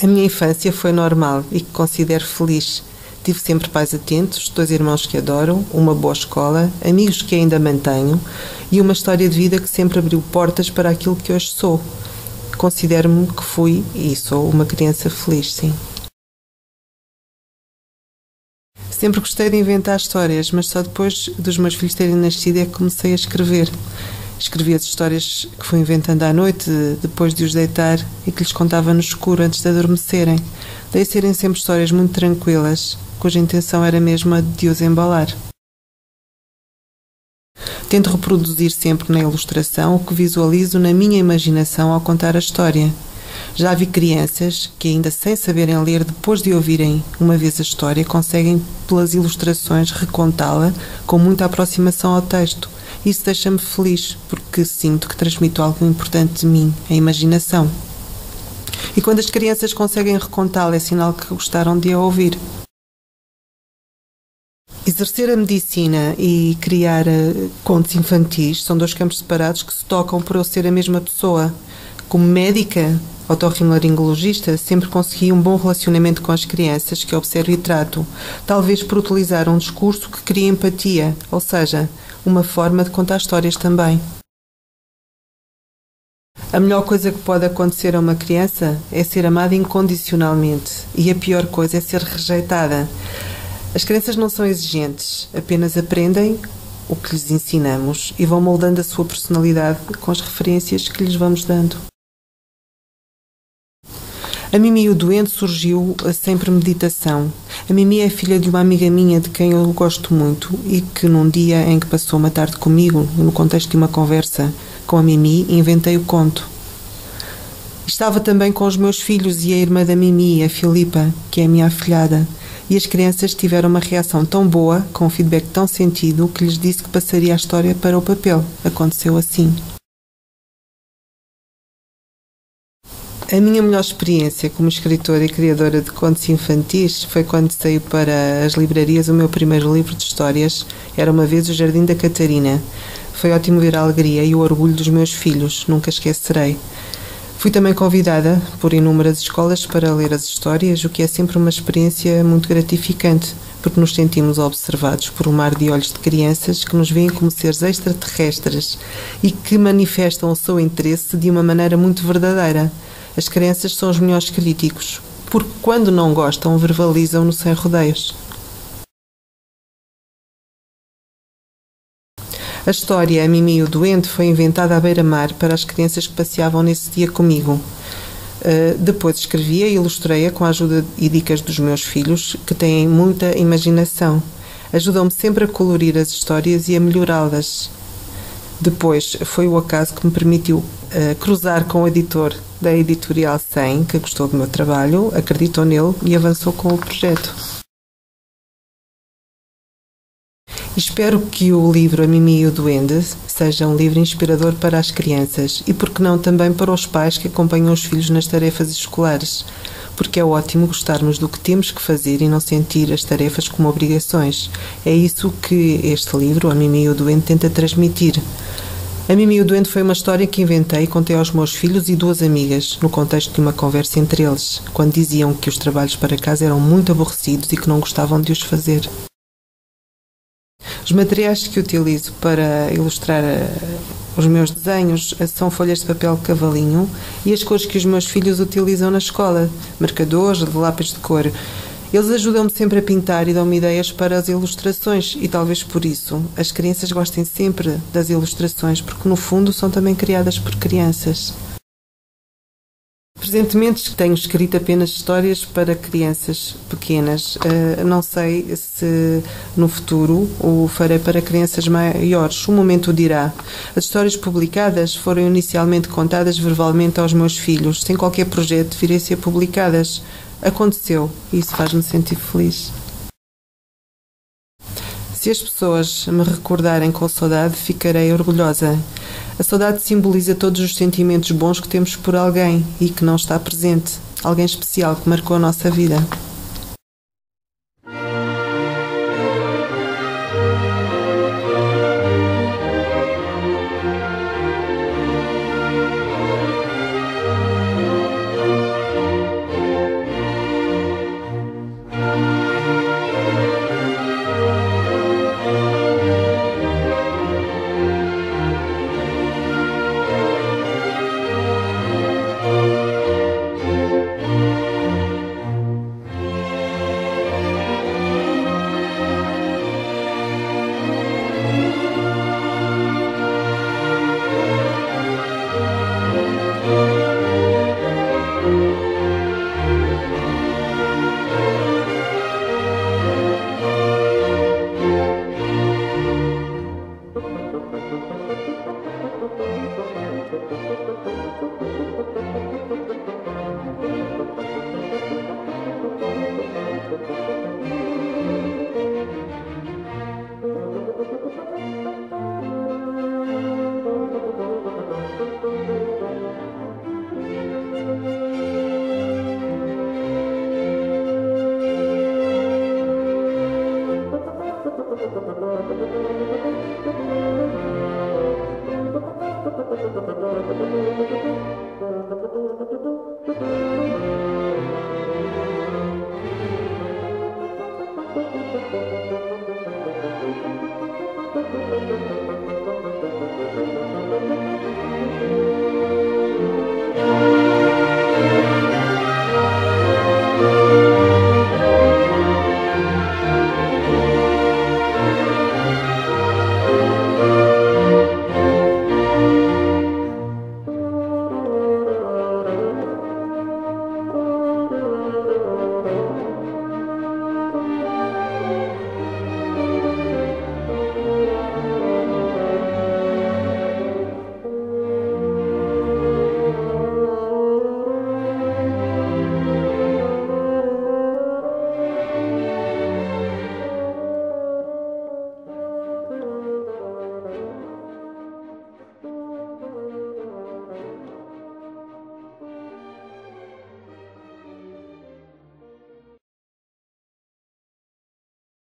A minha infância foi normal e que considero feliz. Tive sempre pais atentos, 2 irmãos que adoro, uma boa escola, amigos que ainda mantenho e uma história de vida que sempre abriu portas para aquilo que hoje sou. Considero-me que fui e sou uma criança feliz, sim. Sempre gostei de inventar histórias, mas só depois dos meus filhos terem nascido é que comecei a escrever. Escrevi as histórias que fui inventando à noite, depois de os deitar, e que lhes contava no escuro antes de adormecerem. Daí serem sempre histórias muito tranquilas, cuja intenção era mesmo a de os embalar. Tento reproduzir sempre na ilustração o que visualizo na minha imaginação ao contar a história. Já vi crianças que, ainda sem saberem ler, depois de ouvirem uma vez a história, conseguem, pelas ilustrações, recontá-la com muita aproximação ao texto. Isso deixa-me feliz, porque sinto que transmito algo importante de mim, a imaginação. E quando as crianças conseguem recontá-la, é sinal que gostaram de a ouvir. Exercer a medicina e criar contos infantis são 2 campos separados que se tocam por eu ser a mesma pessoa. Como médica, otorrinolaringologista, sempre consegui um bom relacionamento com as crianças que observo e trato, talvez por utilizar um discurso que cria empatia, ou seja, uma forma de contar histórias também. A melhor coisa que pode acontecer a uma criança é ser amada incondicionalmente e a pior coisa é ser rejeitada. As crianças não são exigentes, apenas aprendem o que lhes ensinamos e vão moldando a sua personalidade com as referências que lhes vamos dando. A Mimi e o Doente surgiu sem premeditação. A Mimi é filha de uma amiga minha de quem eu gosto muito e que num dia em que passou uma tarde comigo, no contexto de uma conversa com a Mimi, inventei o conto. Estava também com os meus filhos e a irmã da Mimi, a Filipa, que é a minha afilhada, e as crianças tiveram uma reação tão boa, com um feedback tão sentido, que lhes disse que passaria a história para o papel. Aconteceu assim. A minha melhor experiência como escritora e criadora de contos infantis foi quando saiu para as livrarias o meu primeiro livro de histórias, Era uma vez o Jardim da Catarina. Foi ótimo ver a alegria e o orgulho dos meus filhos, nunca esquecerei. Fui também convidada por inúmeras escolas para ler as histórias, o que é sempre uma experiência muito gratificante, porque nos sentimos observados por um mar de olhos de crianças que nos veem como seres extraterrestres e que manifestam o seu interesse de uma maneira muito verdadeira. As crianças são os melhores críticos, porque quando não gostam, verbalizam-no sem rodeios. A história A Mimi e o Doente foi inventada à beira-mar para as crianças que passeavam nesse dia comigo. Depois escrevi-a e ilustrei-a com a ajuda e dicas dos meus filhos, que têm muita imaginação. Ajudam-me sempre a colorir as histórias e a melhorá-las. Depois foi o acaso que me permitiu cruzar com o editor da Editorial 100, que gostou do meu trabalho, acreditou nele e avançou com o projeto. Espero que o livro A Mimi e o Duende seja um livro inspirador para as crianças e, por que não, também para os pais que acompanham os filhos nas tarefas escolares, porque é ótimo gostarmos do que temos que fazer e não sentir as tarefas como obrigações. É isso que este livro, A Mimi e o Duende, tenta transmitir. A Mimi e o Doente foi uma história que inventei e contei aos meus filhos e 2 amigas, no contexto de uma conversa entre eles, quando diziam que os trabalhos para casa eram muito aborrecidos e que não gostavam de os fazer. Os materiais que utilizo para ilustrar os meus desenhos são folhas de papel cavalinho e as cores que os meus filhos utilizam na escola, marcadores, de lápis de cor. Eles ajudam-me sempre a pintar e dão-me ideias para as ilustrações e talvez por isso as crianças gostem sempre das ilustrações, porque no fundo são também criadas por crianças. Presentemente tenho escrito apenas histórias para crianças pequenas. Não sei se no futuro o farei para crianças maiores. O momento o dirá. As histórias publicadas foram inicialmente contadas verbalmente aos meus filhos, sem qualquer projeto de virem a ser publicadas. Aconteceu e isso faz-me sentir feliz. Se as pessoas me recordarem com saudade, ficarei orgulhosa. A saudade simboliza todos os sentimentos bons que temos por alguém e que não está presente. Alguém especial que marcou a nossa vida.